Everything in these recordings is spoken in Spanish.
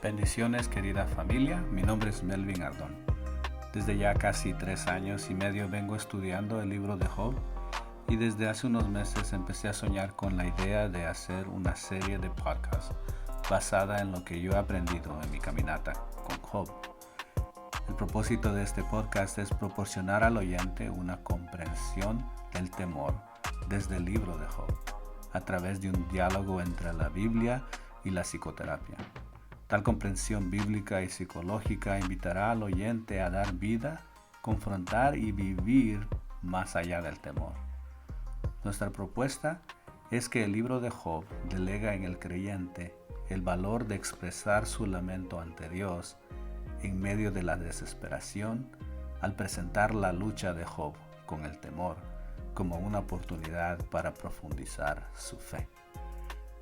Bendiciones, querida familia, mi nombre es Melvin Ardón. Desde ya casi 3 años y medio vengo estudiando el libro de Job y desde hace unos meses empecé a soñar con la idea de hacer una serie de podcasts basada en lo que yo he aprendido en mi caminata con Job. El propósito de este podcast es proporcionar al oyente una comprensión del temor desde el libro de Job, a través de un diálogo entre la Biblia y la psicoterapia. Tal comprensión bíblica y psicológica invitará al oyente a dar vida, confrontar y vivir más allá del temor. Nuestra propuesta es que el libro de Job delega en el creyente el valor de expresar su lamento ante Dios en medio de la desesperación al presentar la lucha de Job con el temor como una oportunidad para profundizar su fe.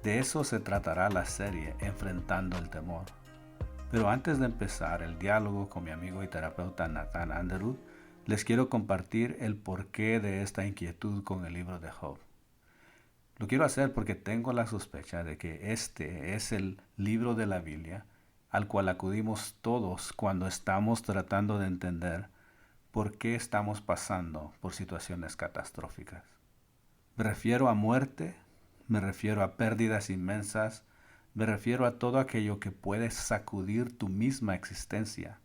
De eso se tratará la serie Enfrentando el Temor. Pero antes de empezar el diálogo con mi amigo y terapeuta Nathan Underwood, les quiero compartir el porqué de esta inquietud con el libro de Job. Lo quiero hacer porque tengo la sospecha de que este es el libro de la Biblia al cual acudimos todos cuando estamos tratando de entender por qué estamos pasando por situaciones catastróficas. Me refiero a muerte, me refiero a pérdidas inmensas, me refiero a todo aquello que puede sacudir tu misma existencia.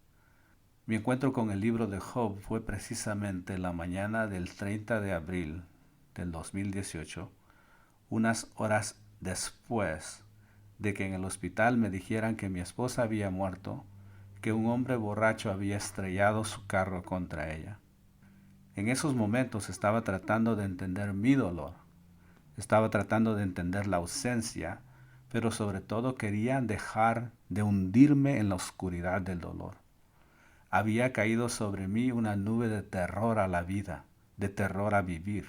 Mi encuentro con el libro de Job fue precisamente la mañana del 30 de abril del 2018, unas horas después de que en el hospital me dijeran que mi esposa había muerto, que un hombre borracho había estrellado su carro contra ella. En esos momentos estaba tratando de entender mi dolor. Estaba tratando de entender la ausencia, pero sobre todo quería dejar de hundirme en la oscuridad del dolor. Había caído sobre mí una nube de terror a la vida, de terror a vivir.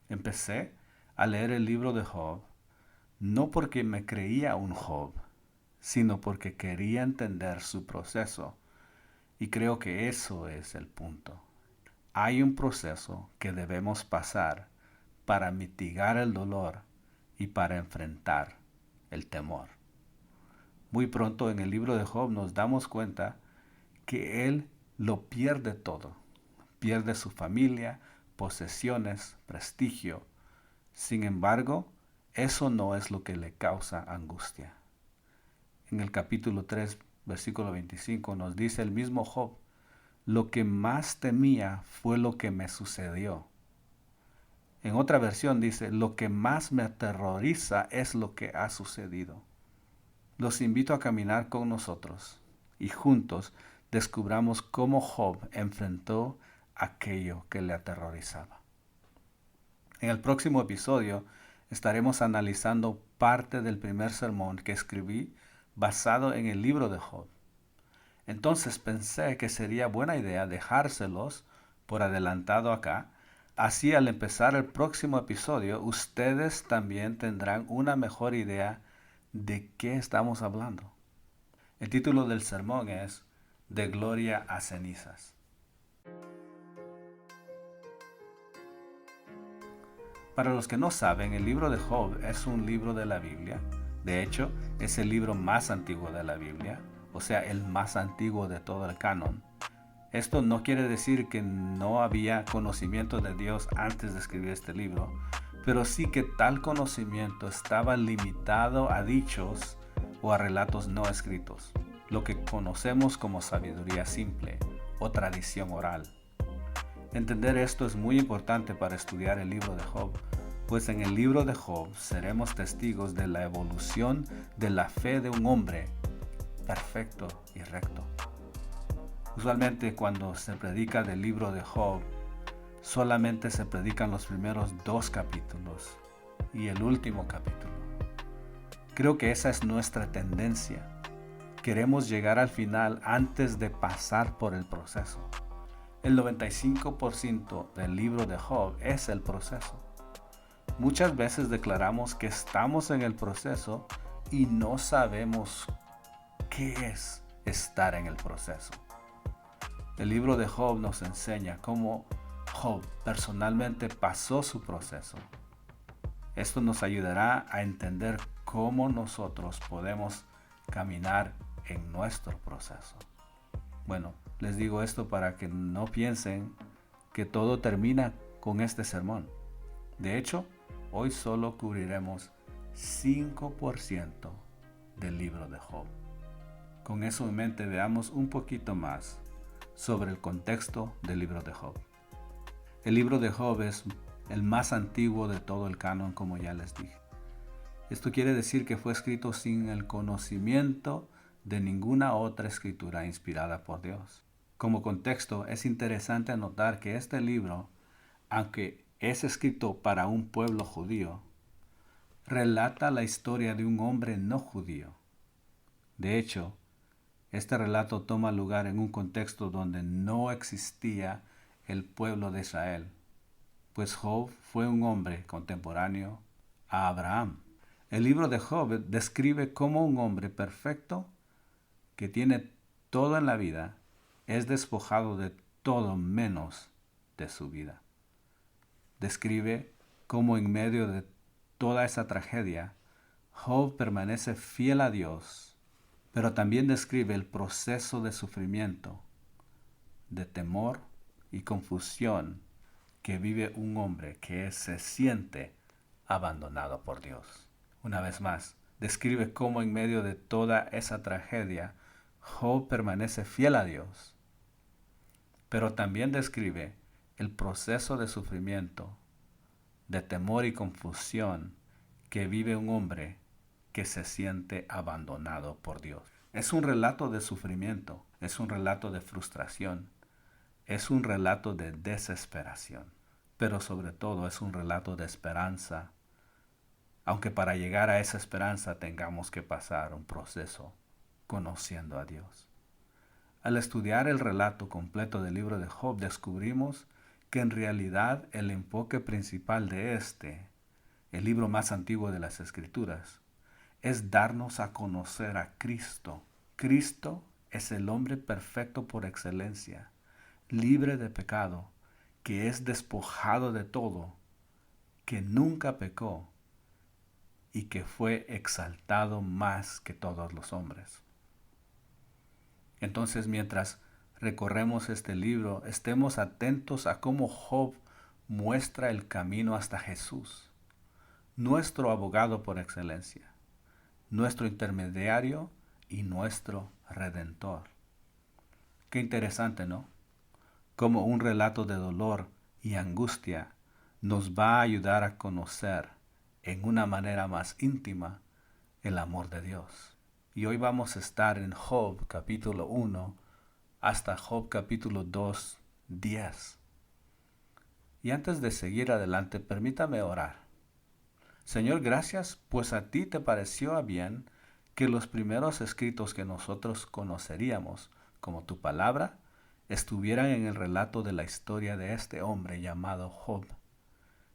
Empecé a leer el libro de Job, no porque me creía un Job, sino porque quería entender su proceso. Y creo que eso es el punto. Hay un proceso que debemos pasar para mitigar el dolor y para enfrentar el temor. Muy pronto en el libro de Job nos damos cuenta que él lo pierde todo. Pierde su familia, posesiones, prestigio. Sin embargo, eso no es lo que le causa angustia. En el capítulo 3, versículo 25 nos dice el mismo Job: lo que más temía fue lo que me sucedió. En otra versión dice: lo que más me aterroriza es lo que ha sucedido. Los invito a caminar con nosotros y juntos descubramos cómo Job enfrentó aquello que le aterrorizaba. En el próximo episodio estaremos analizando parte del primer sermón que escribí basado en el libro de Job. Entonces pensé que sería buena idea dejárselos por adelantado acá. Así al empezar el próximo episodio, ustedes también tendrán una mejor idea de qué estamos hablando. El título del sermón es De gloria a cenizas. Para los que no saben, el libro de Job es un libro de la Biblia. De hecho, es el libro más antiguo de la Biblia, o sea, el más antiguo de todo el canon. Esto no quiere decir que no había conocimiento de Dios antes de escribir este libro, pero sí que tal conocimiento estaba limitado a dichos o a relatos no escritos, lo que conocemos como sabiduría simple o tradición oral. Entender esto es muy importante para estudiar el libro de Job, pues en el libro de Job seremos testigos de la evolución de la fe de un hombre perfecto y recto. Usualmente cuando se predica del libro de Job, solamente se predican los primeros 2 capítulos y el último capítulo. Creo que esa es nuestra tendencia. Queremos llegar al final antes de pasar por el proceso. El 95% del libro de Job es el proceso. Muchas veces declaramos que estamos en el proceso y no sabemos qué es estar en el proceso. El libro de Job nos enseña cómo Job personalmente pasó su proceso. Esto nos ayudará a entender cómo nosotros podemos caminar en nuestro proceso. Bueno, les digo esto para que no piensen que todo termina con este sermón. De hecho, hoy solo cubriremos 5% del libro de Job. Con eso en mente, veamos un poquito más sobre el contexto del libro de Job. El libro de Job es el más antiguo de todo el canon, como ya les dije. Esto quiere decir que fue escrito sin el conocimiento de ninguna otra escritura inspirada por Dios. Como contexto, es interesante notar que este libro, aunque es escrito para un pueblo judío, relata la historia de un hombre no judío. De hecho, este relato toma lugar en un contexto donde no existía el pueblo de Israel, pues Job fue un hombre contemporáneo a Abraham. El libro de Job describe cómo un hombre perfecto que tiene todo en la vida es despojado de todo menos de su vida. Describe cómo en medio de toda esa tragedia, Job permanece fiel a Dios, pero también describe el proceso de sufrimiento, de temor y confusión que vive un hombre que se siente abandonado por Dios. Una vez más, describe cómo en medio de toda esa tragedia, Job permanece fiel a Dios, pero también describe el proceso de sufrimiento, de temor y confusión que vive un hombre que se siente abandonado por Dios. Es un relato de sufrimiento, es un relato de frustración, es un relato de desesperación, pero sobre todo es un relato de esperanza, aunque para llegar a esa esperanza tengamos que pasar un proceso conociendo a Dios. Al estudiar el relato completo del libro de Job, descubrimos que en realidad el enfoque principal de el libro más antiguo de las Escrituras, es darnos a conocer a Cristo. Cristo es el hombre perfecto por excelencia, libre de pecado, que es despojado de todo, que nunca pecó y que fue exaltado más que todos los hombres. Entonces, mientras recorremos este libro, estemos atentos a cómo Job muestra el camino hasta Jesús, nuestro abogado por excelencia, nuestro intermediario y nuestro redentor. Qué interesante, ¿no? Cómo un relato de dolor y angustia nos va a ayudar a conocer en una manera más íntima el amor de Dios. Y hoy vamos a estar en Job capítulo 1 hasta Job capítulo 2, 10. Y antes de seguir adelante, permítame orar. Señor, gracias, pues a ti te pareció bien que los primeros escritos que nosotros conoceríamos, como tu palabra, estuvieran en el relato de la historia de este hombre llamado Job.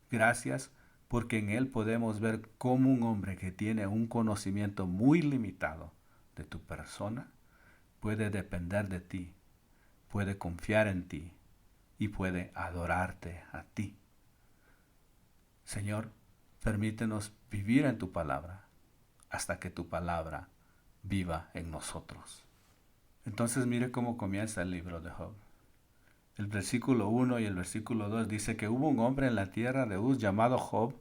Gracias porque en él podemos ver cómo un hombre que tiene un conocimiento muy limitado de tu persona puede depender de ti, puede confiar en ti y puede adorarte a ti. Señor, permítenos vivir en tu palabra hasta que tu palabra viva en nosotros. Entonces mire cómo comienza el libro de Job. El versículo 1 y el versículo 2 dice que hubo un hombre en la tierra de Uz llamado Job,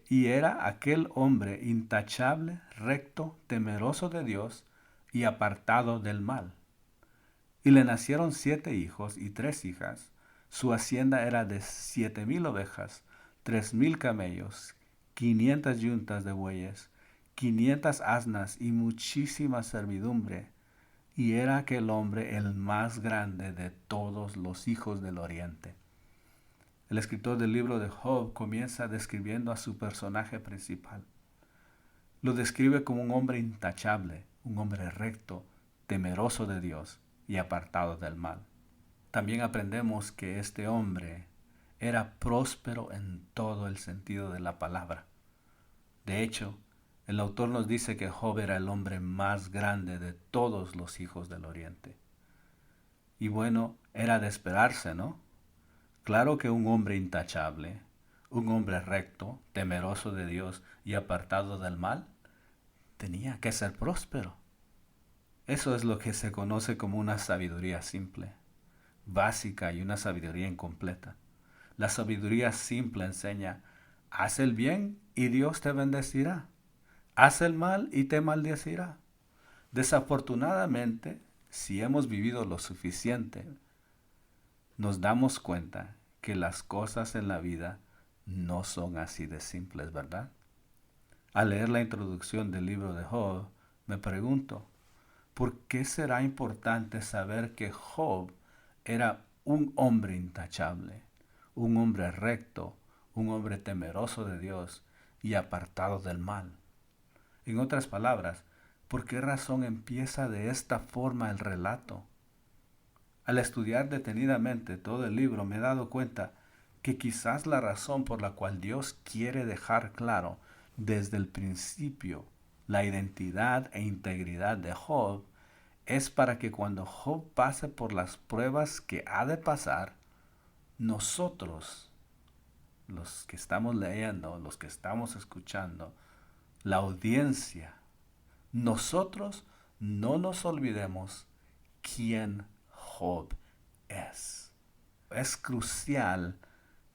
y era aquel hombre intachable, recto, temeroso de Dios y apartado del mal. Y le nacieron 7 hijos y 3 hijas. Su hacienda era de 7,000 ovejas, 3,000 camellos, 500 yuntas de bueyes, 500 asnas y muchísima servidumbre. Y era aquel hombre el más grande de todos los hijos del oriente. El escritor del libro de Job comienza describiendo a su personaje principal. Lo describe como un hombre intachable, un hombre recto, temeroso de Dios y apartado del mal. También aprendemos que este hombre era próspero en todo el sentido de la palabra. De hecho, el autor nos dice que Job era el hombre más grande de todos los hijos del oriente. Y bueno, era de esperarse, ¿no? Claro que un hombre intachable, un hombre recto, temeroso de Dios y apartado del mal, tenía que ser próspero. Eso es lo que se conoce como una sabiduría simple, básica y una sabiduría incompleta. La sabiduría simple enseña, haz el bien y Dios te bendecirá. Haz el mal y te maldecirá. Desafortunadamente, si hemos vivido lo suficiente, nos damos cuenta que las cosas en la vida no son así de simples, ¿verdad? Al leer la introducción del libro de Job, me pregunto, ¿por qué será importante saber que Job era un hombre intachable, un hombre recto, un hombre temeroso de Dios y apartado del mal? En otras palabras, ¿por qué razón empieza de esta forma el relato? Al estudiar detenidamente todo el libro me he dado cuenta que quizás la razón por la cual Dios quiere dejar claro desde el principio la identidad e integridad de Job es para que cuando Job pase por las pruebas que ha de pasar, nosotros, los que estamos leyendo, los que estamos escuchando, la audiencia, nosotros no nos olvidemos quién Job es. Es crucial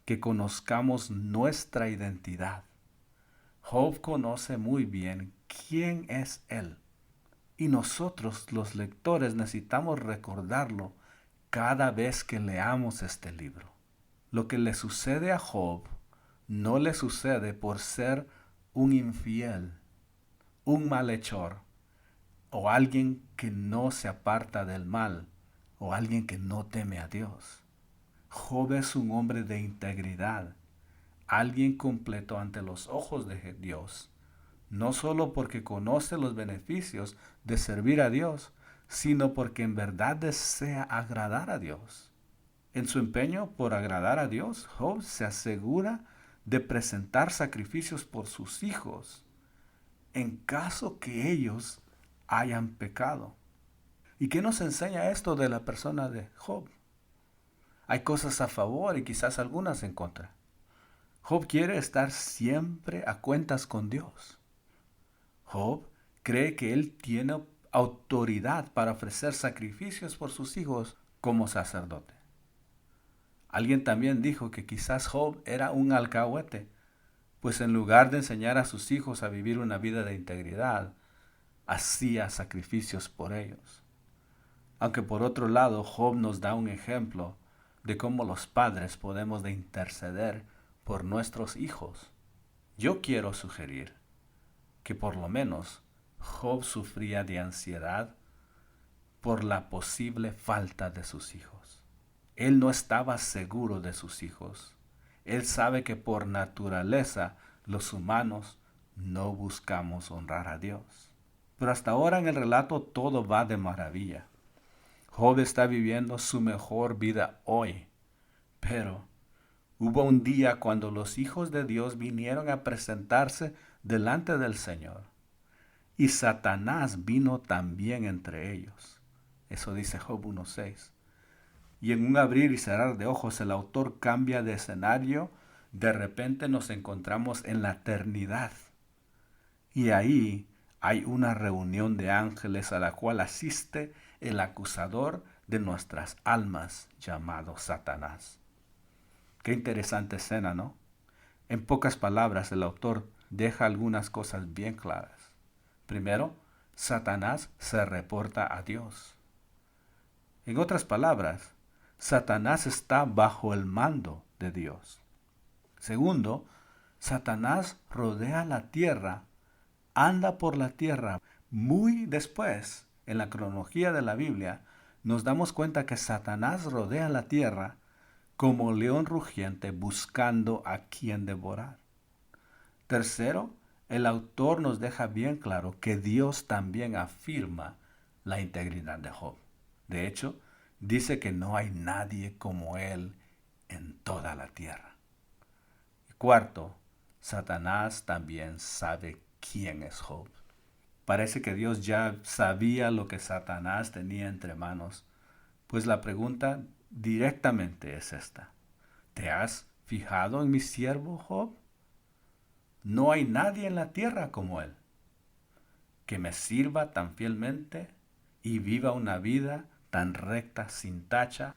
que conozcamos nuestra identidad. Job conoce muy bien quién es él. Y nosotros, los lectores, necesitamos recordarlo cada vez que leamos este libro. Lo que le sucede a Job no le sucede por ser un infiel, un malhechor, o alguien que no se aparta del mal, o alguien que no teme a Dios. Job es un hombre de integridad, alguien completo ante los ojos de Dios, no solo porque conoce los beneficios de servir a Dios, sino porque en verdad desea agradar a Dios. En su empeño por agradar a Dios, Job se asegura de presentar sacrificios por sus hijos, en caso que ellos hayan pecado. ¿Y qué nos enseña esto de la persona de Job? Hay cosas a favor y quizás algunas en contra. Job quiere estar siempre a cuentas con Dios. Job cree que él tiene autoridad para ofrecer sacrificios por sus hijos como sacerdote. Alguien también dijo que quizás Job era un alcahuete, pues en lugar de enseñar a sus hijos a vivir una vida de integridad, hacía sacrificios por ellos. Aunque por otro lado, Job nos da un ejemplo de cómo los padres podemos de interceder por nuestros hijos. Yo quiero sugerir que por lo menos Job sufría de ansiedad por la posible falta de sus hijos. Él no estaba seguro de sus hijos. Él sabe que por naturaleza los humanos no buscamos honrar a Dios. Pero hasta ahora en el relato todo va de maravilla. Job está viviendo su mejor vida hoy. Pero hubo un día cuando los hijos de Dios vinieron a presentarse delante del Señor. Y Satanás vino también entre ellos. Eso dice Job 1:6. Y en un abrir y cerrar de ojos el autor cambia de escenario. De repente nos encontramos en la eternidad. Y ahí hay una reunión de ángeles a la cual asiste el acusador de nuestras almas llamado Satanás. Qué interesante escena, ¿no? En pocas palabras, el autor deja algunas cosas bien claras. Primero, Satanás se reporta a Dios. En otras palabras, Satanás está bajo el mando de Dios. Segundo, Satanás rodea la tierra, anda por la tierra. Muy después, en la cronología de la Biblia, nos damos cuenta que Satanás rodea la tierra como león rugiente buscando a quien devorar. Tercero, el autor nos deja bien claro que Dios también afirma la integridad de Job. De hecho, dice que no hay nadie como él en toda la tierra. Y cuarto, Satanás también sabe quién es Job. Parece que Dios ya sabía lo que Satanás tenía entre manos, pues la pregunta directamente es esta: ¿te has fijado en mi siervo Job? No hay nadie en la tierra como él, que me sirva tan fielmente y viva una vida tan recta, sin tacha,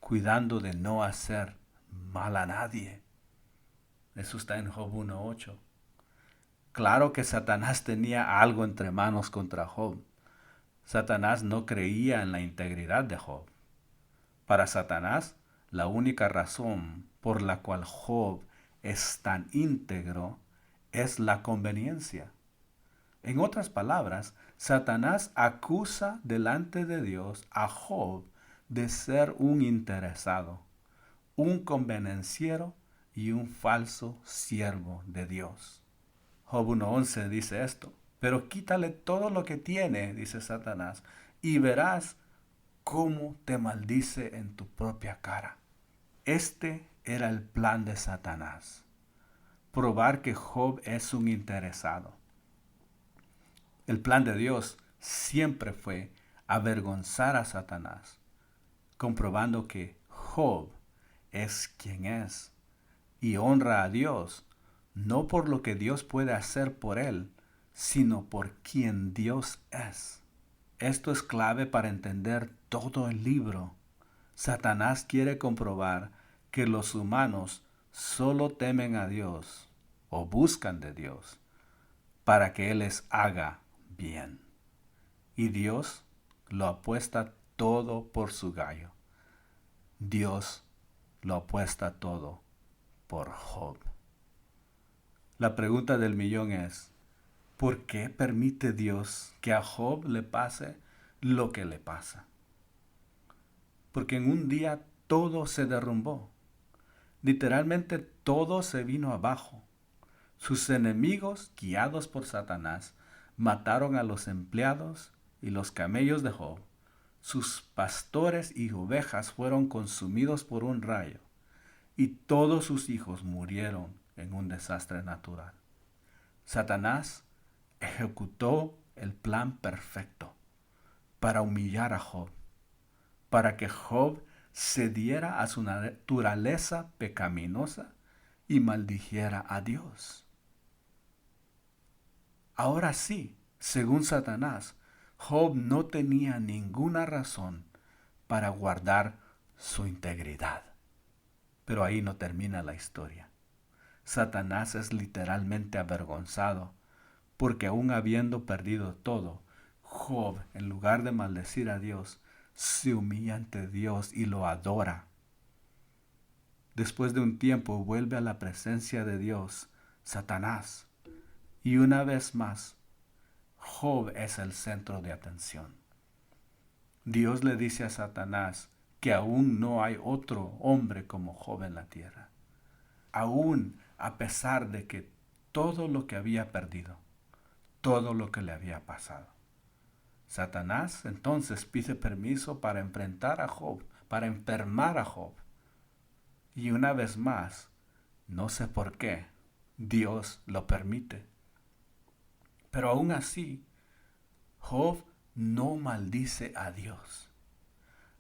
cuidando de no hacer mal a nadie. Eso está en Job 1:8. Claro que Satanás tenía algo entre manos contra Job. Satanás no creía en la integridad de Job. Para Satanás, la única razón por la cual Job es tan íntegro es la conveniencia. En otras palabras, Satanás acusa delante de Dios a Job de ser un interesado, un convenenciero y un falso siervo de Dios. Job 1:11 dice esto: pero quítale todo lo que tiene, dice Satanás, y verás cómo te maldice en tu propia cara. Este era el plan de Satanás: probar que Job es un interesado. El plan de Dios siempre fue avergonzar a Satanás, comprobando que Job es quien es y honra a Dios, no por lo que Dios puede hacer por él, sino por quien Dios es. Esto es clave para entender todo el libro. Satanás quiere comprobar que los humanos solo temen a Dios o buscan de Dios para que Él les haga bien. Y Dios lo apuesta todo por su gallo. Dios lo apuesta todo por Job. La pregunta del millón es: ¿por qué permite Dios que a Job le pase lo que le pasa? Porque en un día todo se derrumbó. Literalmente todo se vino abajo. Sus enemigos, guiados por Satanás, mataron a los empleados y los camellos de Job. Sus pastores y ovejas fueron consumidos por un rayo, y todos sus hijos murieron en un desastre natural. Satanás ejecutó el plan perfecto para humillar a Job, para que Job cediera a su naturaleza pecaminosa y maldijera a Dios. Ahora sí, según Satanás, Job no tenía ninguna razón para guardar su integridad. Pero ahí no termina la historia. Satanás es literalmente avergonzado, porque aún habiendo perdido todo, Job, en lugar de maldecir a Dios, se humilla ante Dios y lo adora. Después de un tiempo vuelve a la presencia de Dios, Satanás, y una vez más, Job es el centro de atención. Dios le dice a Satanás que aún no hay otro hombre como Job en la tierra. Aún a pesar de que todo lo que había perdido, todo lo que le había pasado. Satanás entonces pide permiso para enfrentar a Job, para enfermar a Job. Y una vez más, no sé por qué, Dios lo permite. Pero aún así, Job no maldice a Dios.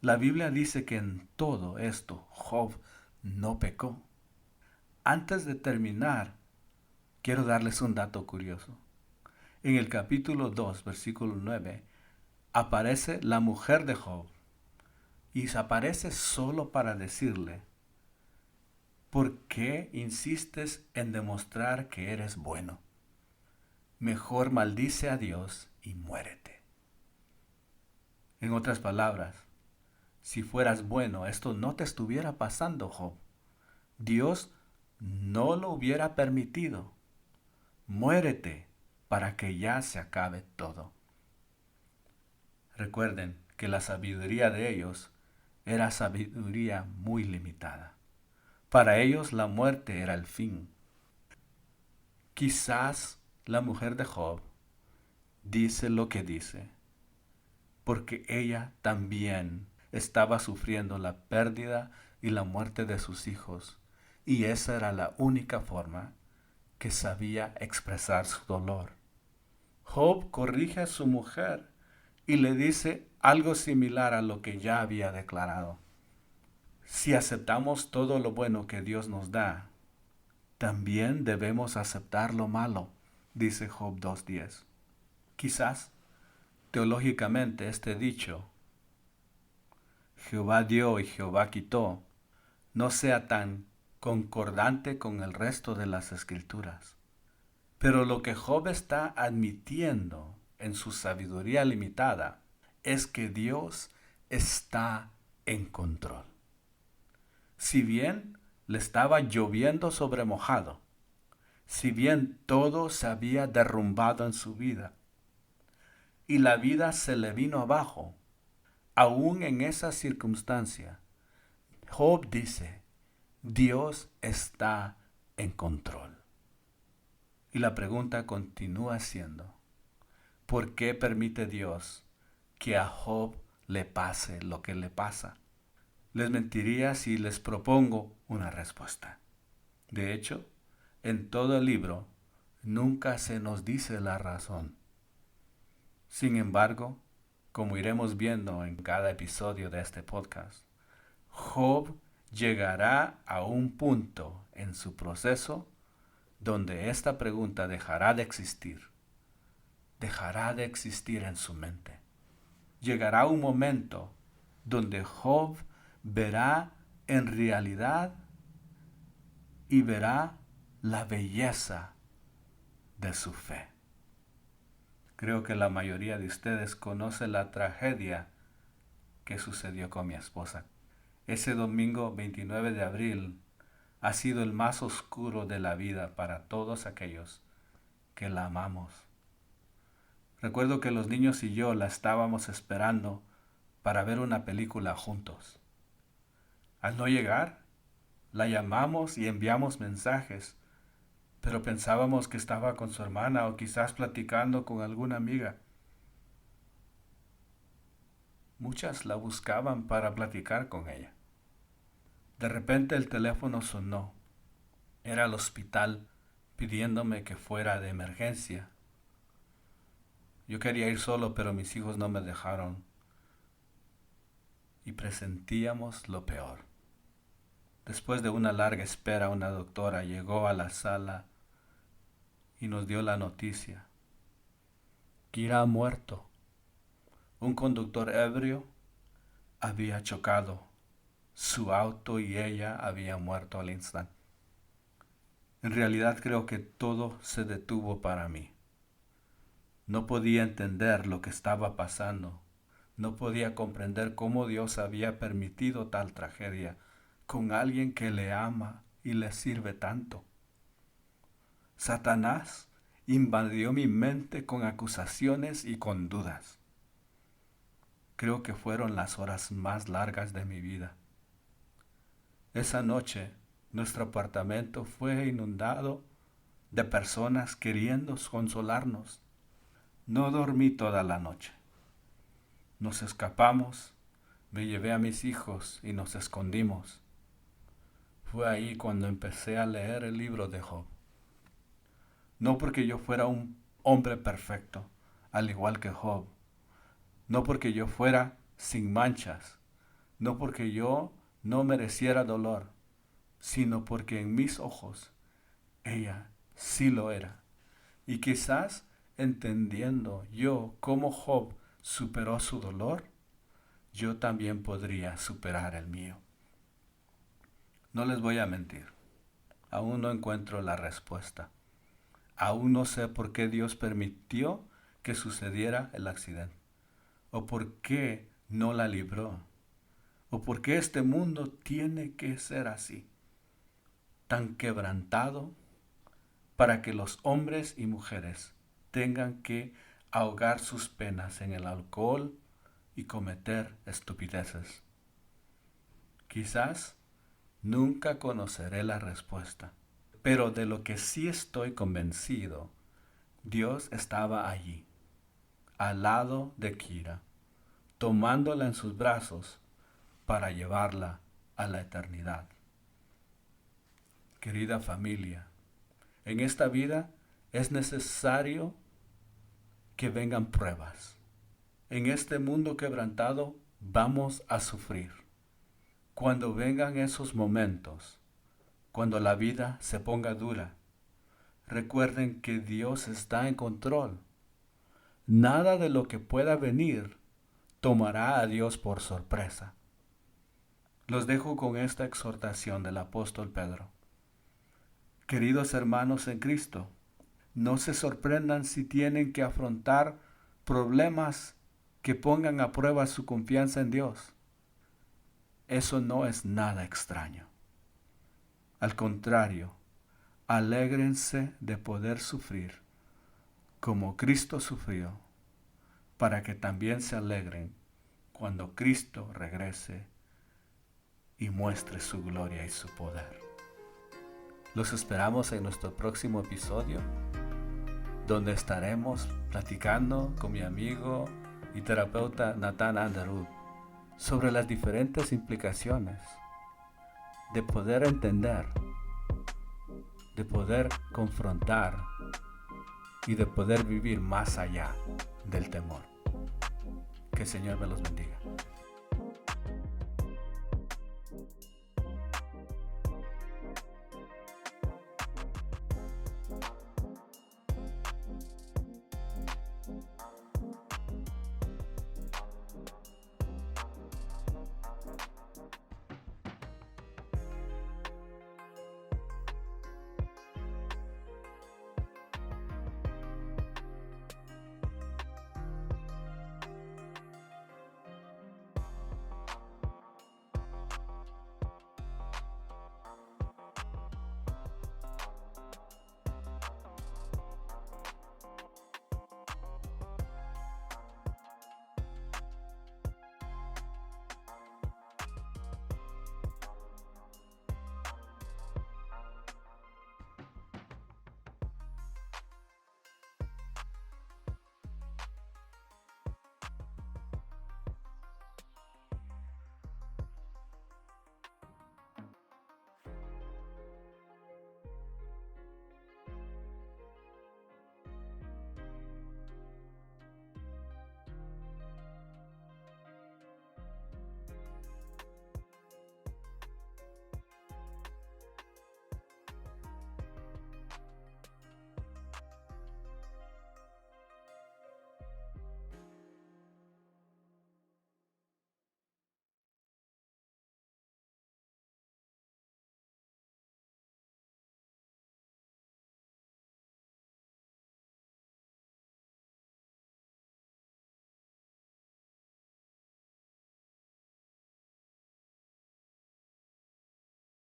La Biblia dice que en todo esto Job no pecó. Antes de terminar, quiero darles un dato curioso. En el capítulo 2, versículo 9, aparece la mujer de Job. Y se aparece solo para decirle: ¿por qué insistes en demostrar que eres bueno? Mejor maldice a Dios y muérete. En otras palabras, si fueras bueno, esto no te estuviera pasando, Job. Dios no lo hubiera permitido. Muérete para que ya se acabe todo. Recuerden que la sabiduría de ellos era sabiduría muy limitada. Para ellos la muerte era el fin. Quizás la mujer de Job dice lo que dice porque ella también estaba sufriendo la pérdida y la muerte de sus hijos, y esa era la única forma que sabía expresar su dolor. Job corrige a su mujer y le dice algo similar a lo que ya había declarado. Si aceptamos todo lo bueno que Dios nos da, también debemos aceptar lo malo, dice Job 2:10. Quizás Teológicamente, este dicho, Jehová dio y Jehová quitó, no sea tan concordante con el resto de las escrituras. Pero lo que Job está admitiendo en su sabiduría limitada es que Dios está en control. Si bien le estaba lloviendo sobre mojado, si bien todo se había derrumbado en su vida y la vida se le vino abajo, aún en esa circunstancia, Job dice, Dios está en control. Y la pregunta continúa siendo, ¿por qué permite Dios que a Job le pase lo que le pasa? Les mentiría si les propongo una respuesta. De hecho, en todo el libro nunca se nos dice la razón. Sin embargo, como iremos viendo en cada episodio de este podcast, Job llegará a un punto en su proceso donde esta pregunta dejará de existir en su mente. Llegará un momento donde Job verá en realidad y verá la belleza de su fe. Creo que la mayoría de ustedes conoce la tragedia que sucedió con mi esposa. Ese domingo 29 de abril ha sido el más oscuro de la vida para todos aquellos que la amamos. Recuerdo que los niños y yo la estábamos esperando para ver una película juntos. Al no llegar, la llamamos y enviamos mensajes, pero pensábamos que estaba con su hermana o quizás platicando con alguna amiga. Muchas la buscaban para platicar con ella. De repente el teléfono sonó. Era el hospital pidiéndome que fuera de emergencia. Yo quería ir solo, pero mis hijos no me dejaron. Y presentíamos lo peor. Después de una larga espera, una doctora llegó a la sala y nos dio la noticia. Kira ha muerto. Un conductor ebrio había chocado su auto y ella había muerto al instante. En realidad creo que todo se detuvo para mí. No podía entender lo que estaba pasando. No podía comprender cómo Dios había permitido tal tragedia con alguien que le ama y le sirve tanto. Satanás invadió mi mente con acusaciones y con dudas. Creo que fueron las horas más largas de mi vida. Esa noche, nuestro apartamento fue inundado de personas queriendo consolarnos. No dormí toda la noche. Nos escapamos, me llevé a mis hijos y nos escondimos. Fue ahí cuando empecé a leer el libro de Job. No porque yo fuera un hombre perfecto, al igual que Job. No porque yo fuera sin manchas. No porque yo no mereciera dolor, sino porque en mis ojos ella sí lo era. Y quizás entendiendo yo cómo Job superó su dolor, yo también podría superar el mío. No les voy a mentir, aún no encuentro la respuesta. Aún no sé por qué Dios permitió que sucediera el accidente, o por qué no la libró, o por qué este mundo tiene que ser así, tan quebrantado, para que los hombres y mujeres tengan que ahogar sus penas en el alcohol y cometer estupideces. Quizás nunca conoceré la respuesta, pero de lo que sí estoy convencido, Dios estaba allí, al lado de Kira, tomándola en sus brazos para llevarla a la eternidad. Querida familia, en esta vida es necesario que vengan pruebas. En este mundo quebrantado vamos a sufrir. Cuando vengan esos momentos, cuando la vida se ponga dura, recuerden que Dios está en control. Nada de lo que pueda venir tomará a Dios por sorpresa. Los dejo con esta exhortación del apóstol Pedro. Queridos hermanos en Cristo, no se sorprendan si tienen que afrontar problemas que pongan a prueba su confianza en Dios. Eso no es nada extraño. Al contrario, alégrense de poder sufrir como Cristo sufrió, para que también se alegren cuando Cristo regrese y muestre su gloria y su poder. Los esperamos en nuestro próximo episodio, donde estaremos platicando con mi amigo y terapeuta Nathan Underwood sobre las diferentes implicaciones de poder entender, de poder confrontar y de poder vivir más allá del temor. Que el Señor me los bendiga.